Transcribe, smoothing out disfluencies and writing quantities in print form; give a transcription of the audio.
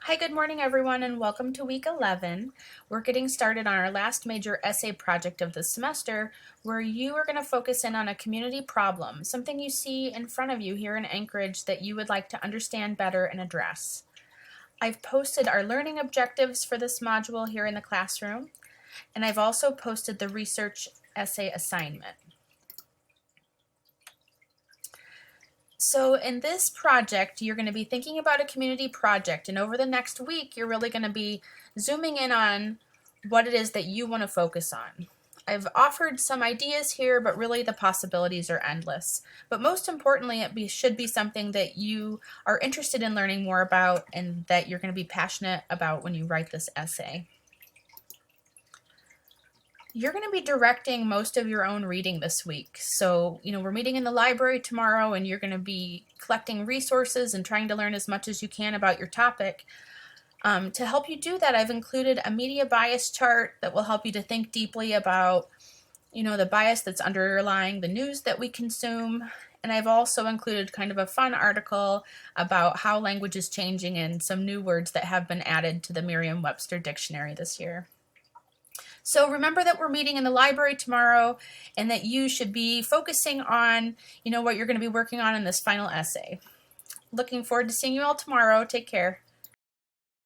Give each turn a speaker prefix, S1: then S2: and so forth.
S1: Hi, good morning everyone, and welcome to week 11. We're getting started on our last major essay project of the semester, where you are going to focus in on a community problem, something you see in front of you here in Anchorage that you would like to understand better and address. I've posted our learning objectives for this module here in the classroom, and I've also posted the research essay assignment. So in this project, you're going to be thinking about a community project, and over the next week, you're really going to be zooming in on what it is that you want to focus on. I've offered some ideas here, but really the possibilities are endless. But most importantly, should be something that you are interested in learning more about and that you're going to be passionate about when you write this essay. You're going to be directing most of your own reading this week. So, we're meeting in the library tomorrow and you're going to be collecting resources and trying to learn as much as you can about your topic. To help you do that, I've included a media bias chart that will help you to think deeply about, the bias that's underlying the news that we consume. And I've also included kind of a fun article about how language is changing and some new words that have been added to the Merriam-Webster dictionary this year. So remember that we're meeting in the library tomorrow and that you should be focusing on, what you're going to be working on in this final essay. Looking forward to seeing you all tomorrow. Take care.